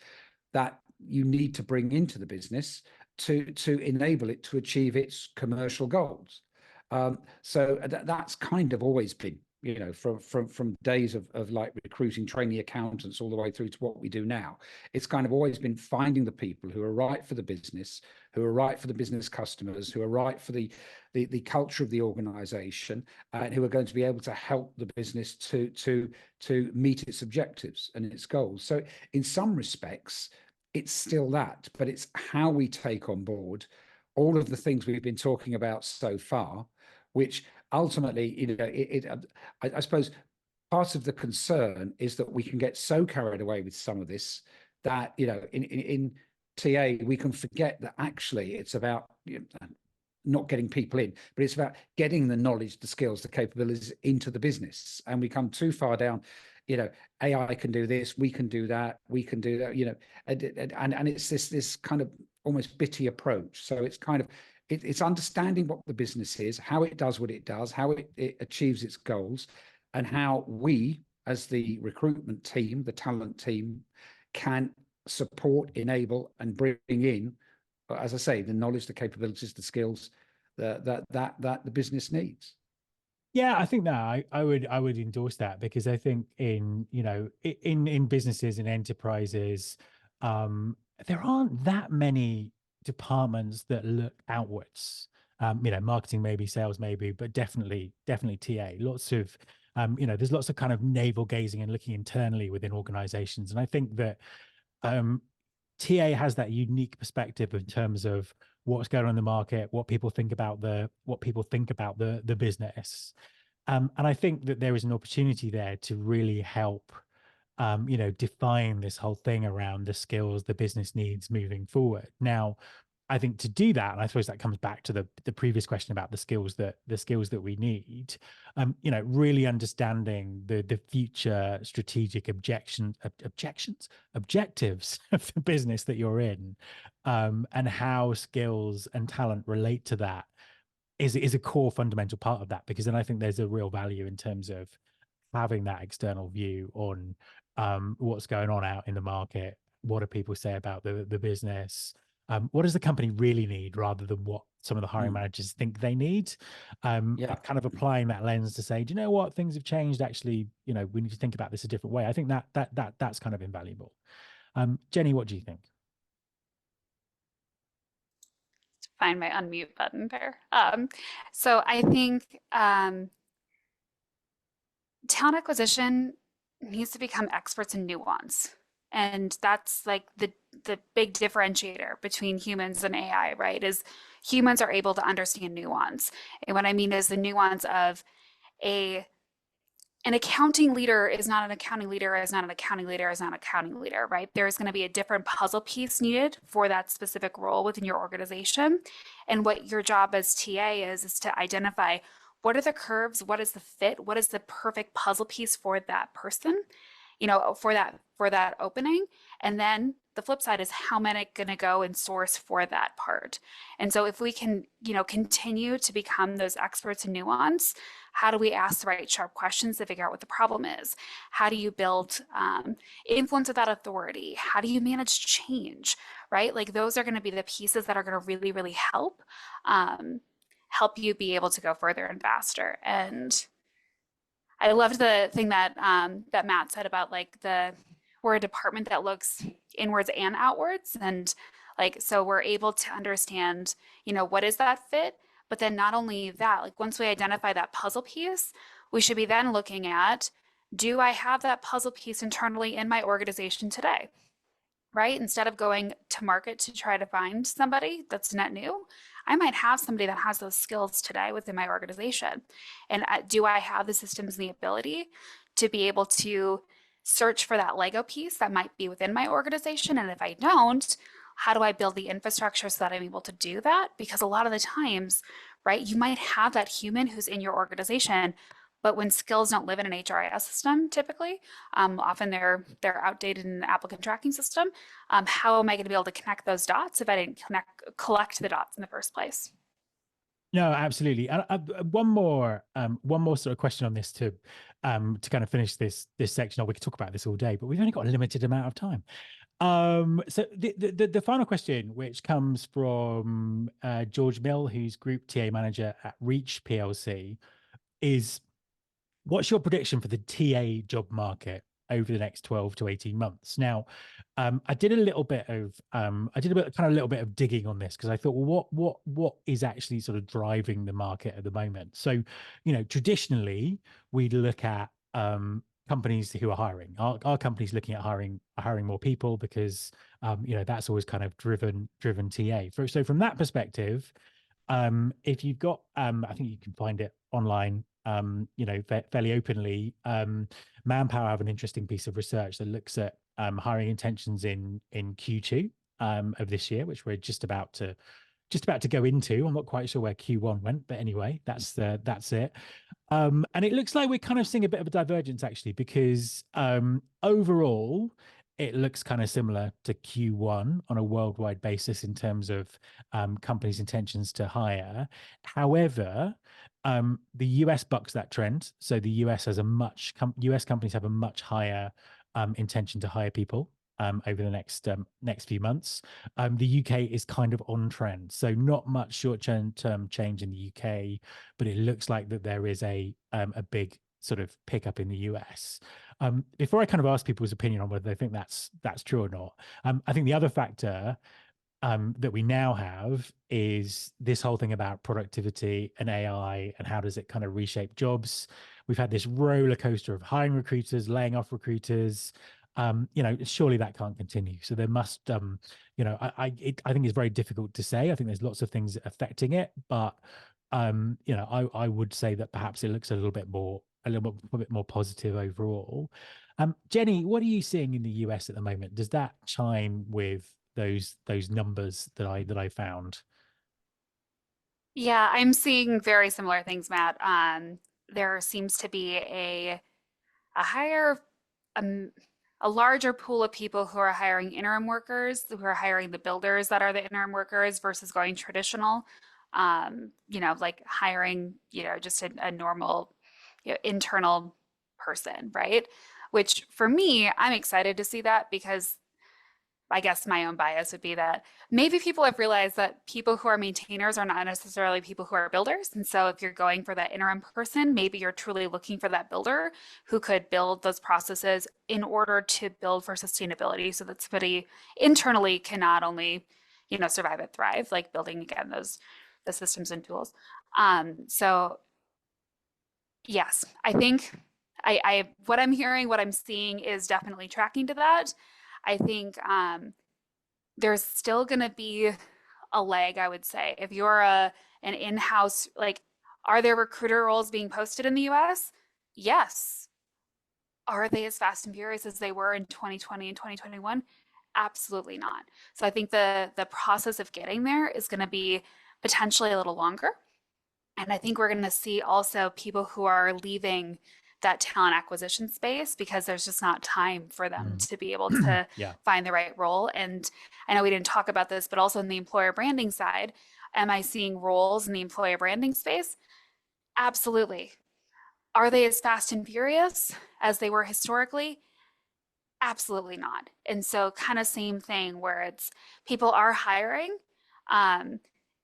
that you need to bring into the business to enable it to achieve its commercial goals. So that's kind of always been, from days of like recruiting trainee accountants all the way through to what we do now. It's kind of always been finding the people who are right for the business, who are right for the business customers, who are right for the culture of the organization, and who are going to be able to help the business to meet its objectives and its goals. So in some respects, it's still that, but it's how we take on board all of the things we've been talking about so far, which ultimately, I suppose part of the concern is that we can get so carried away with some of this that, in TA, we can forget that actually it's about not getting people in, but it's about getting the knowledge, the skills, the capabilities into the business. And we come too far down, AI can do this, we can do that, and it's this kind of almost bitty approach. So it's kind of, it's understanding what the business is, how it does what it does, how it achieves its goals, and how we, as the recruitment team, the talent team, can support, enable, and bring in, as I say, the knowledge, the capabilities, the skills that the business needs. Yeah, I think that I would endorse that, because I think in businesses and enterprises, there aren't that many departments that look outwards. Marketing maybe, sales maybe, but definitely TA. Lots of there's lots of kind of navel gazing and looking internally within organizations, and I think that TA has that unique perspective in terms of what's going on in the market, what people think about the business. And I think that there is an opportunity there to really help, define this whole thing around the skills the business needs moving forward. Now, I think to do that, and I suppose that comes back to the previous question about the skills that we need, really understanding the future strategic objectives of the business that you're in, and how skills and talent relate to that is a core fundamental part of that, because then I think there's a real value in terms of having that external view on what's going on out in the market. What do people say about the business? What does the company really need, rather than what some of the hiring managers think they need? Kind of applying that lens to say, do you know what, things have changed. Actually, we need to think about this a different way. I think that's kind of invaluable. Jenny, what do you think? Find my unmute button there. So I think talent acquisition needs to become experts in nuance. And that's like the big differentiator between humans and AI, right? Is humans are able to understand nuance. And what I mean is the nuance of an accounting leader is not an accounting leader, is not an accounting leader, is not an accounting leader, right? There's going to be a different puzzle piece needed for that specific role within your organization. And what your job as TA is to identify what are the curves, what is the fit, what is the perfect puzzle piece for that person, for that opening. And then the flip side is, how am I going to go and source for that part? And so if we can, continue to become those experts in nuance, how do we ask the right sharp questions to figure out what the problem is? How do you build influence without authority? How do you manage change, right? Like those are going to be the pieces that are going to really, really help you be able to go further and faster. And I loved the thing that that Matt said about like we're a department that looks inwards and outwards, and like so we're able to understand, what is that fit, but then not only that, like once we identify that puzzle piece, we should be then looking at, do I have that puzzle piece internally in my organization today? Right? Instead of going to market to try to find somebody that's net new, I might have somebody that has those skills today within my organization. And do I have the systems and the ability to be able to search for that Lego piece that might be within my organization? And if I don't, how do I build the infrastructure so that I'm able to do that? Because a lot of the times, right, you might have that human who's in your organization, but when skills don't live in an HRIS system, typically, often they're outdated in the applicant tracking system. How am I going to be able to connect those dots if I didn't collect the dots in the first place? No, absolutely. And one more sort of question on this to kind of finish this section. Or we could talk about this all day, but we've only got a limited amount of time. So the final question, which comes from George Mill, who's Group TA Manager at Reach PLC, is, what's your prediction for the TA job market over the next 12 to 18 months? Now, I did a little bit of digging on this, because I thought, well, what is actually sort of driving the market at the moment? So, traditionally we look at companies who are hiring. Our companies looking at hiring more people, because that's always kind of driven TA. So from that perspective, if you've got, I think you can find it online, fairly openly. Manpower have an interesting piece of research that looks at hiring intentions in Q2 of this year, which we're just about to go into. I'm not quite sure where Q1 went, but anyway, that's it. And it looks like we're kind of seeing a bit of a divergence, actually, because overall it looks kind of similar to Q1 on a worldwide basis in terms of companies' intentions to hire. However, the US bucks that trend. So the US has US companies have a much higher intention to hire people over the next few months. The UK is kind of on trend, so not much short-term change in the UK, but it looks like that there is a big sort of pickup in the US. Before I kind of ask people's opinion on whether they think that's true or not, I think the other factor that we now have is this whole thing about productivity and AI, and how does it kind of reshape jobs. We've had this roller coaster of hiring recruiters, laying off recruiters. Surely that can't continue. So there must, I think it's very difficult to say. I think there's lots of things affecting it, but I would say that perhaps it looks a little bit more positive overall. Jenny, what are you seeing in the US at the moment? Does that chime with those numbers that I found? Yeah, I'm seeing very similar things, Matt. There seems to be a higher, a larger pool of people who are hiring interim workers, who are hiring the builders that are the interim workers versus going traditional. Like hiring, just a normal, internal person, right? Which for me, I'm excited to see that, because I guess my own bias would be that maybe people have realized that people who are maintainers are not necessarily people who are builders. And so if you're going for that interim person, maybe you're truly looking for that builder who could build those processes in order to build for sustainability, so that somebody internally can not only, survive and thrive, like building, again, the systems and tools. So yes, I think what I'm hearing, what I'm seeing is definitely tracking to that. I think there's still going to be a lag, I would say. If you're an in-house, like, are there recruiter roles being posted in the US? Yes. Are they as fast and furious as they were in 2020 and 2021? Absolutely not. So I think the process of getting there is going to be potentially a little longer. And I think we're going to see also people who are leaving that talent acquisition space because there's just not time for them to be able to find the right role. And I know we didn't talk about this, but also in the employer branding side, am I seeing roles in the employer branding space? Absolutely. Are they as fast and furious as they were historically? Absolutely not. And so kind of same thing where it's people are hiring.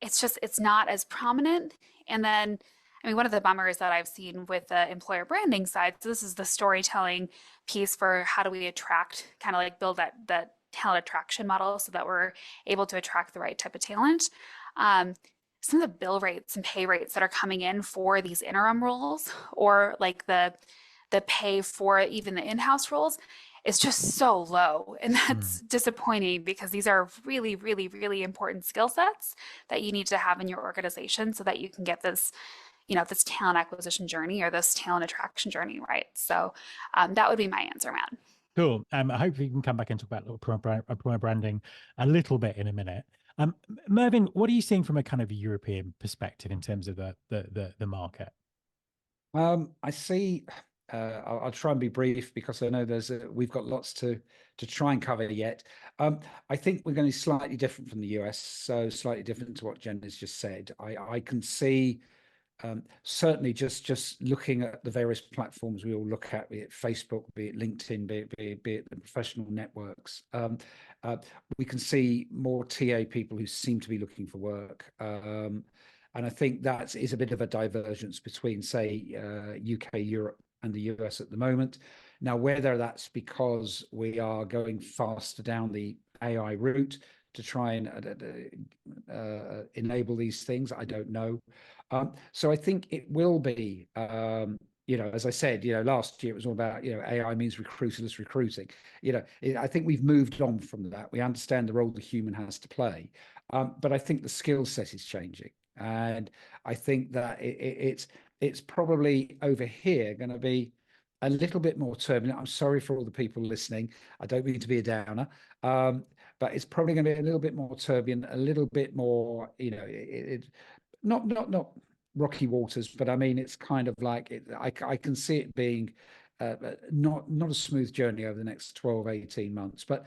It's not as prominent. And then I mean, one of the bummers that I've seen with the employer branding side, so this is the storytelling piece for how do we attract, kind of like build that talent attraction model so that we're able to attract the right type of talent. Some of the bill rates and pay rates that are coming in for these interim roles, or like the pay for even the in-house roles, is just so low. And that's disappointing, because these are really, really, really important skill sets that you need to have in your organization so that you can get this, this talent acquisition journey or this talent attraction journey right. So that would be my answer, Matt. Cool. I hope we can come back and talk about employer branding a little bit in a minute. Mervyn, what are you seeing from a kind of a European perspective in terms of the market? I see. I'll try and be brief, because I know we've got lots to try and cover yet. I think we're going to be slightly different from the US, so slightly different to what Jen has just said. I can see certainly just looking at the various platforms we all look at, be it Facebook, be it LinkedIn, be it the professional networks. We can see more TA people who seem to be looking for work. And I think that is a bit of a divergence between, say, UK, Europe, and the US at the moment. Now, whether that's because we are going faster down the AI route to try and enable these things, I don't know. So I think it will be, as I said, last year it was all about, AI means recruiterless recruiting. I think we've moved on from that. We understand the role the human has to play. But I think the skill set is changing. And I think that it's probably over here going to be a little bit more turbulent. I'm sorry for all the people listening. I don't mean to be a downer, but it's probably going to be a little bit more turbulent, a little bit more, not rocky waters, but I mean, it's kind of like I can see it being not a smooth journey over the next 12, 18 months. But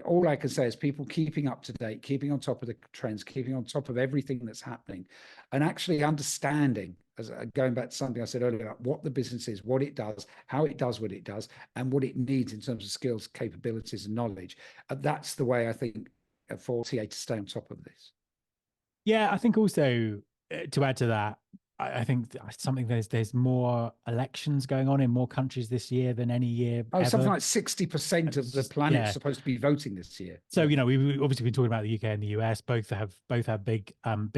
all I can say is people keeping up to date, keeping on top of the trends, keeping on top of everything that's happening, and actually understanding, as going back to something I said earlier, about what the business is, what it does, how it does what it does, and what it needs in terms of skills, capabilities, and knowledge. That's the way I think for TA to stay on top of this. Yeah, I think also to add to that, I think something there's more elections going on in more countries this year than any year ever. Something like 60% of the planet is supposed to be voting this year. So we've obviously been talking about the UK and the US. Both have big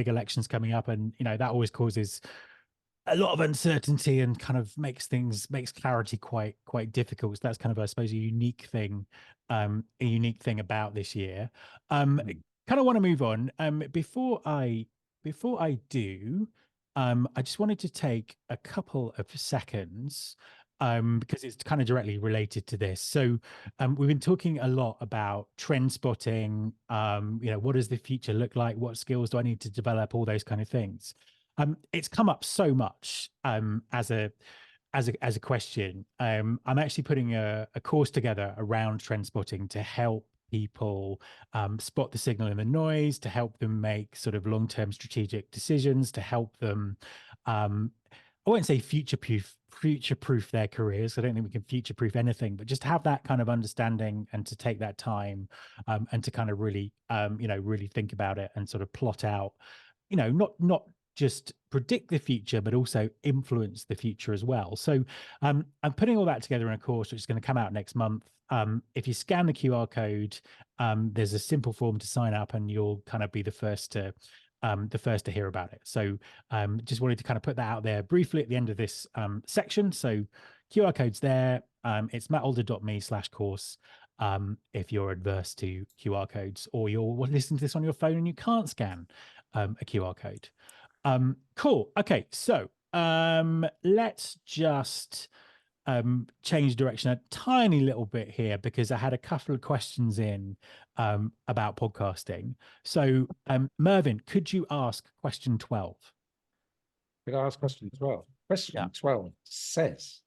elections coming up, and that always causes a lot of uncertainty and kind of makes clarity quite difficult. So that's kind of, I suppose, a unique thing about this year. Kind of want to move on. Before I do, I just wanted to take a couple of seconds because it's kind of directly related to this. So we've been talking a lot about trend spotting. What does the future look like? What skills do I need to develop? All those kind of things. It's come up so much as a question. I'm actually putting a course together around trend spotting to help people spot the signal in the noise, to help them make sort of long-term strategic decisions, to help them I won't say future-proof their careers. I don't think we can future-proof anything, but just have that kind of understanding and to take that time and to kind of really really think about it and sort of plot out, not just predict the future, but also influence the future as well. So I'm putting all that together in a course which is going to come out next month. If you scan the QR code, there's a simple form to sign up, and you'll kind of be the first to hear about it. So just wanted to kind of put that out there briefly at the end of this section. So QR code's there. It's mattalder.me/course. If you're adverse to QR codes, or you're listening to this on your phone and you can't scan a QR code. Cool. Okay, so let's just change direction a tiny little bit here, because I had a couple of questions in about podcasting. So Mervyn, could you ask question 12? Could I ask question 12? Question 12 says,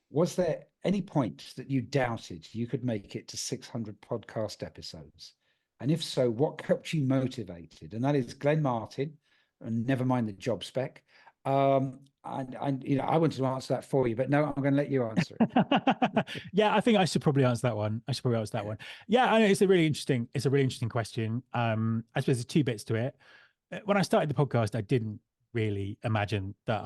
was there any point that you doubted you could make it to 600 podcast episodes? And if so, what kept you motivated? And that is Glenn Martin, and never mind the job spec. And I wanted to answer that for you, but no, I'm going to let you answer it. Yeah, I think I should probably answer that one. Yeah, I know it's a really interesting question. I suppose there's two bits to it. When I started the podcast, I didn't really imagine that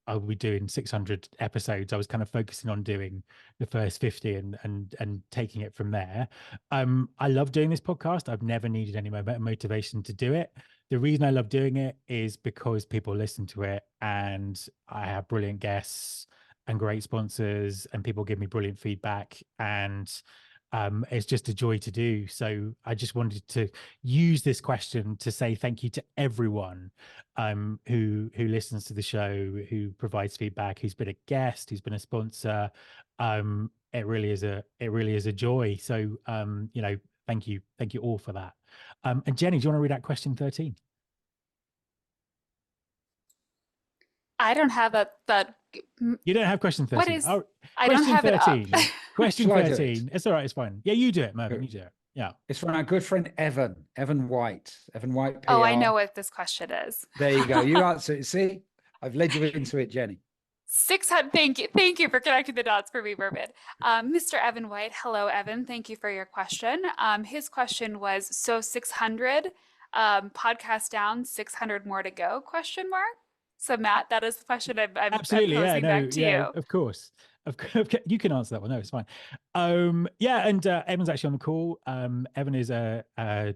I would be doing 600 episodes. I was kind of focusing on doing the first 50 and taking it from there. I love doing this podcast. I've never needed any motivation to do it. The reason I love doing it is because people listen to it, and I have brilliant guests and great sponsors, and people give me brilliant feedback, and it's just a joy to do. So I just wanted to use this question to say thank you to everyone who listens to the show, who provides feedback, who's been a guest, who's been a sponsor. It really is a joy. So thank you all for that. And Jenny, do you want to read out question 13? I don't have that. You don't have question 13. What is? I question don't have 13. it up. Question Shall I do 13. It's all right. It's fine. Yeah, you do it, Mervyn. You do it. Yeah. It's from our good friend Evan White. Evan White PR. Oh, I know what this question is. There you go. You answer it. See, I've led you into it, Jenny. 600. Thank you for connecting the dots for me, Mervyn. Mr. Evan White. Hello, Evan. Thank you for your question. His question was, so 600 podcast down, 600 more to go? Question mark. So Matt, that is the question I'm Absolutely. posing back to you. Of course. You can answer that one. No, it's fine. And Evan's actually on the call. Evan is a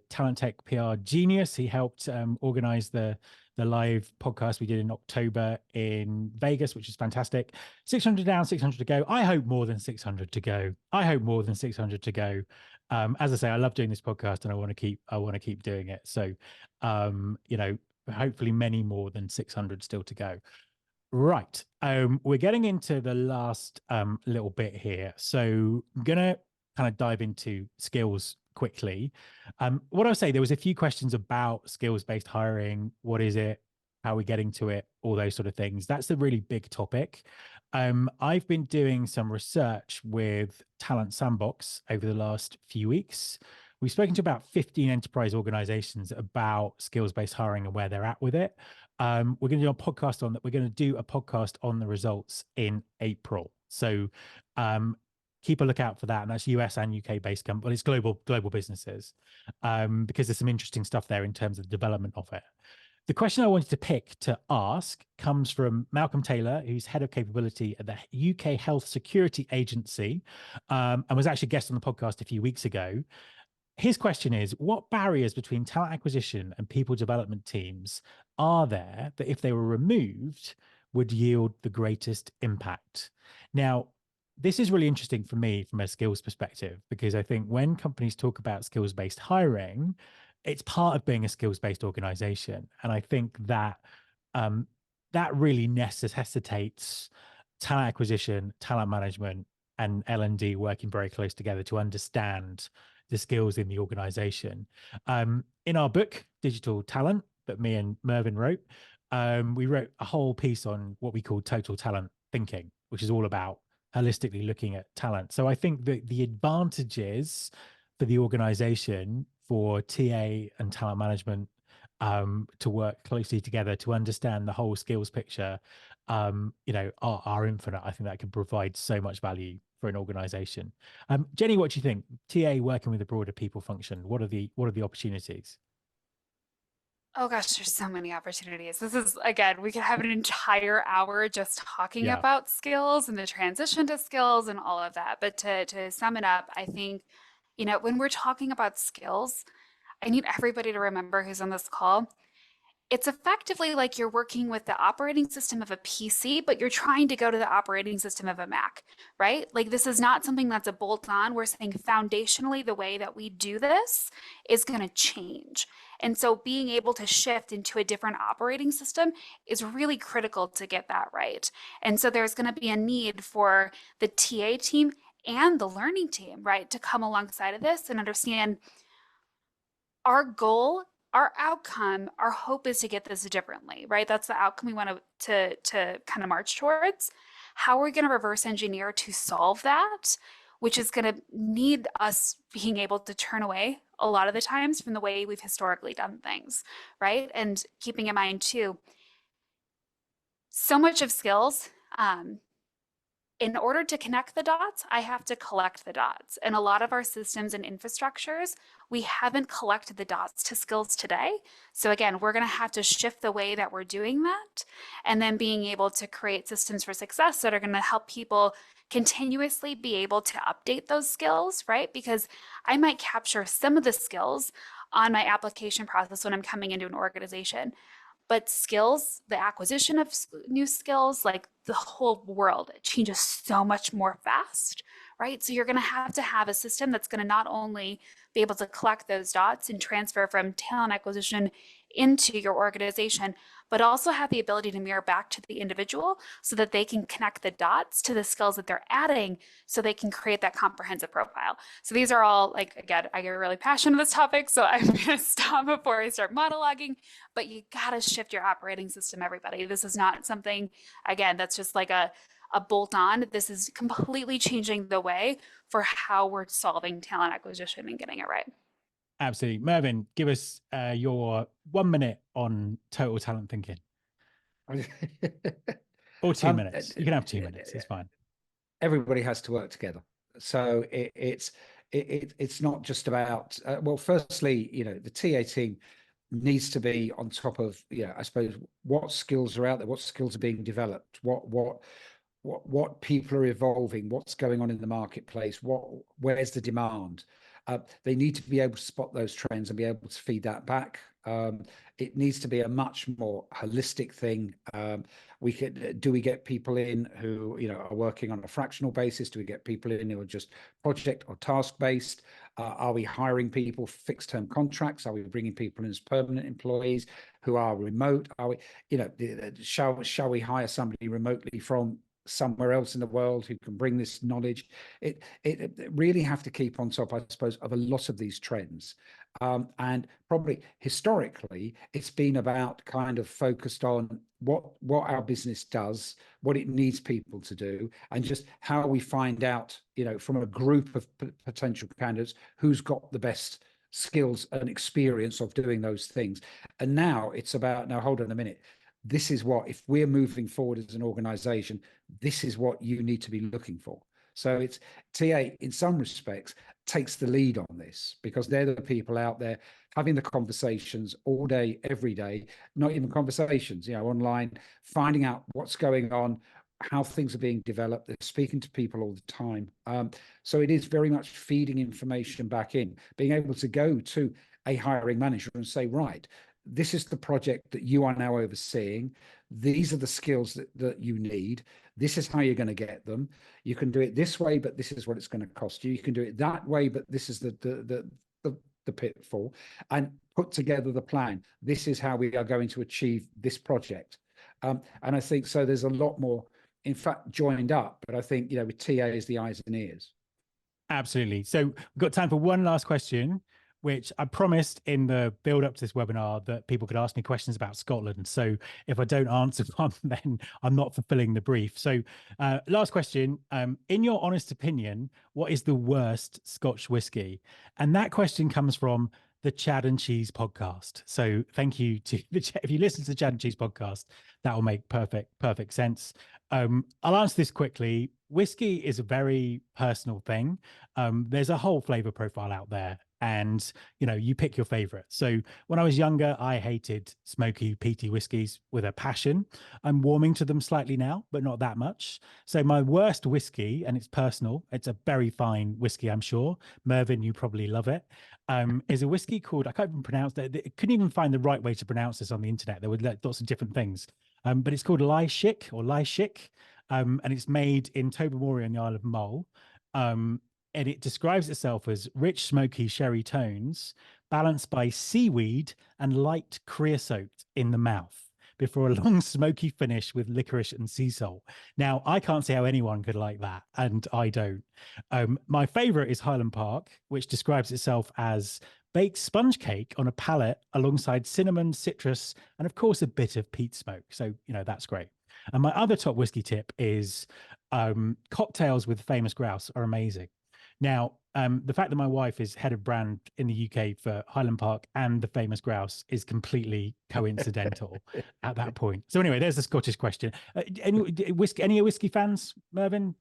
talent tech PR genius. He helped organize the live podcast we did in October in Vegas, which is fantastic. 600 down, 600 to go. I hope more than 600 to go. As I say, I love doing this podcast, and I want to keep doing it. So, hopefully many more than 600 still to go. Right. We're getting into the last little bit here. So I'm going to kind of dive into skills quickly. What I'll say, there was a few questions about skills-based hiring. What is it? How are we getting to it? All those sort of things. That's a really big topic. I've been doing some research with Talent Sandbox over the last few weeks. We've spoken to about 15 enterprise organizations about skills-based hiring and where they're at with it. We're going to do a podcast on that. We're going to do a podcast on the results in April. So keep a lookout for that. And that's US and UK based company. Well, it's global businesses, because there's some interesting stuff there in terms of the development of it. The question I wanted to pick to ask comes from Malcolm Taylor, who's head of capability at the UK Health Security Agency, and was actually a guest on the podcast a few weeks ago. His question is, what barriers between talent acquisition and people development teams are there that, if they were removed, would yield the greatest impact? Now, this is really interesting for me from a skills perspective, because I think when companies talk about skills-based hiring, it's part of being a skills-based organization. And I think that that really necessitates talent acquisition, talent management, and L&D working very close together to understand the skills in the organization. In our book, Digital Talent, that me and Mervyn wrote, we wrote a whole piece on what we call total talent thinking, which is all about holistically looking at talent. So I think that the advantages for the organization for TA and talent management to work closely together to understand the whole skills picture, are infinite. I think that can provide so much value for an organization. Jenny, what do you think? TA working with a broader people function, what are the opportunities? Oh gosh, there's so many opportunities. This is, again, we could have an entire hour just talking about skills and the transition to skills and all of that. But to sum it up, I think, when we're talking about skills, I need everybody to remember who's on this call. It's effectively like you're working with the operating system of a PC, but you're trying to go to the operating system of a Mac, right? Like, this is not something that's a bolt-on. We're saying foundationally, the way that we do this is going to change. And so being able to shift into a different operating system is really critical to get that right. And so there's going to be a need for the TA team and the learning team, right, to come alongside of this and understand our goal, our outcome, our hope is to get this differently, right? That's the outcome we want to kind of march towards. How are we going to reverse engineer to solve that, which is going to need us being able to turn away a lot of the times from the way we've historically done things, right? And keeping in mind too, so much of skills, in order to connect the dots, I have to collect the dots. And a lot of our systems and infrastructures, we haven't collected the dots to skills today. So again, we're going to have to shift the way that we're doing that, and then being able to create systems for success that are going to help people continuously be able to update those skills, right? Because I might capture some of the skills on my application process when I'm coming into an organization. But skills, the acquisition of new skills, like the whole world, it changes so much more fast, right? So you're going to have a system that's going to not only be able to collect those dots and transfer from talent acquisition into your organization, but also have the ability to mirror back to the individual so that they can connect the dots to the skills that they're adding so they can create that comprehensive profile. So these are all, like, again, I get really passionate about this topic, so I'm going to stop before I start monologuing, but you got to shift your operating system, everybody. This is not something, again, that's just like a bolt on. This is completely changing the way for how we're solving talent acquisition and getting it right. Absolutely. Mervyn, give us your 1 minute on total talent thinking. Or 2 minutes. You can have 2 minutes. It's fine. Everybody has to work together. So it's not just about, well, firstly, the TA team needs to be on top of, I suppose, what skills are out there, what skills are being developed, what people are evolving, what's going on in the marketplace, where's the demand. They need to be able to spot those trends and be able to feed that back. It needs to be a much more holistic thing. Do we get people in who are working on a fractional basis? Do we get people in who are just project or task based? Are we hiring people fixed term contracts? Are we bringing people in as permanent employees who are remote? Are we, shall we hire somebody remotely from somewhere else in the world who can bring this knowledge? It really have to keep on top, I suppose, of a lot of these trends. And probably historically, it's been about kind of focused on what our business does, what it needs people to do, and just how we find out, from a group of potential candidates who's got the best skills and experience of doing those things. And now it's about, now hold on a minute, this is what, if we're moving forward as an organization, this is what you need to be looking for. So it's TA, in some respects, takes the lead on this, because they're the people out there having the conversations all day, every day, not even conversations, online, finding out what's going on, how things are being developed. They're speaking to people all the time. So it is very much feeding information back in, being able to go to a hiring manager and say, right, this is the project that you are now overseeing. These are the skills that you need. This is how you're going to get them. You can do it this way, but this is what it's going to cost you. You can do it that way, but this is the pitfall, and put together the plan. This is how we are going to achieve this project. And I think so there's a lot more, in fact, joined up, but I think, with TA is the eyes and ears. Absolutely. So we've got time for one last question, which I promised in the build up to this webinar that people could ask me questions about Scotland. So if I don't answer one, then I'm not fulfilling the brief. So last question, in your honest opinion, what is the worst Scotch whiskey? And that question comes from the Chad and Cheese podcast. So thank you to if you listen to the Chad and Cheese podcast, that will make perfect sense. I'll answer this quickly. Whiskey is a very personal thing. There's a whole flavor profile out there, and you pick your favorite. So when I was younger, I hated smoky, peaty whiskeys with a passion. I'm warming to them slightly now, but not that much. So my worst whiskey, and it's personal, it's a very fine whiskey, I'm sure. Mervyn, you probably love it. Is a whiskey called, I can't even pronounce that. I couldn't even find the right way to pronounce this on the internet. There were lots of different things. But it's called Laishik, and it's made in Tobermory on the Isle of Mull. And it describes itself as rich, smoky sherry tones, balanced by seaweed and light creosote in the mouth, before a long smoky finish with licorice and sea salt. Now, I can't see how anyone could like that, and I don't. My favorite is Highland Park, which describes itself as baked sponge cake on a pallet alongside cinnamon, citrus, and of course a bit of peat smoke. So, that's great. And my other top whiskey tip is cocktails with Famous Grouse are amazing. Now, the fact that my wife is head of brand in the UK for Highland Park and the Famous Grouse is completely coincidental at that point. So anyway, there's the Scottish question. Any whiskey fans, Mervyn?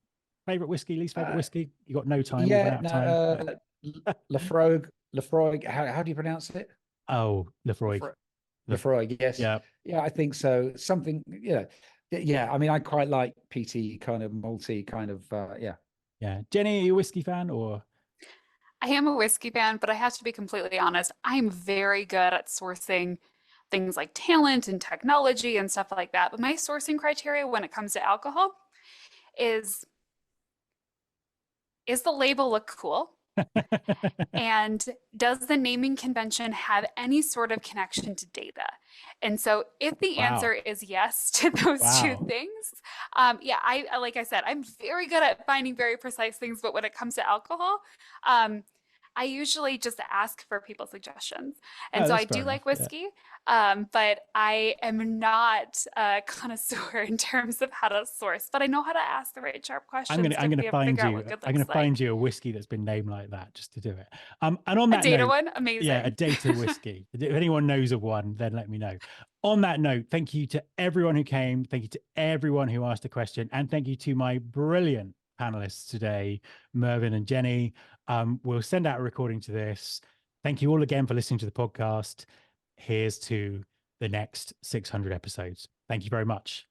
favorite whiskey, least favorite whiskey? You got no time. Yeah, We've run out of time. Lafroig. How do you pronounce it? Oh, Lefroy. Lafroig, yes. Yeah. Yeah, I think so. Something, yeah. I mean, I quite like peaty kind of malty kind of, yeah. Yeah. Jenny, are you a whiskey fan or? I am a whiskey fan, but I have to be completely honest. I'm very good at sourcing things like talent and technology and stuff like that. But my sourcing criteria when it comes to alcohol is the label look cool? And does the naming convention have any sort of connection to data? And so if the Wow. answer is yes to those two Wow. things, yeah, I like I said, I'm very good at finding very precise things, but when it comes to alcohol, I usually just ask for people's suggestions. And Oh, so that's I do fair like enough, yeah. whiskey, but I am not a connoisseur in terms of how to source, but I know how to ask the right sharp questions I'm gonna to find figure out you. what good I'm gonna looks like. find you a whiskey that's been named like that just to do it. And on A that data note, one, amazing. yeah, a data whiskey. If anyone knows of one, then let me know. On that note, thank you to everyone who came. Thank you to everyone who asked a question, and thank you to my brilliant panelists today, Mervyn and Jenny. We'll send out a recording to this. Thank you all again for listening to the podcast. Here's to the next 600 episodes. Thank you very much.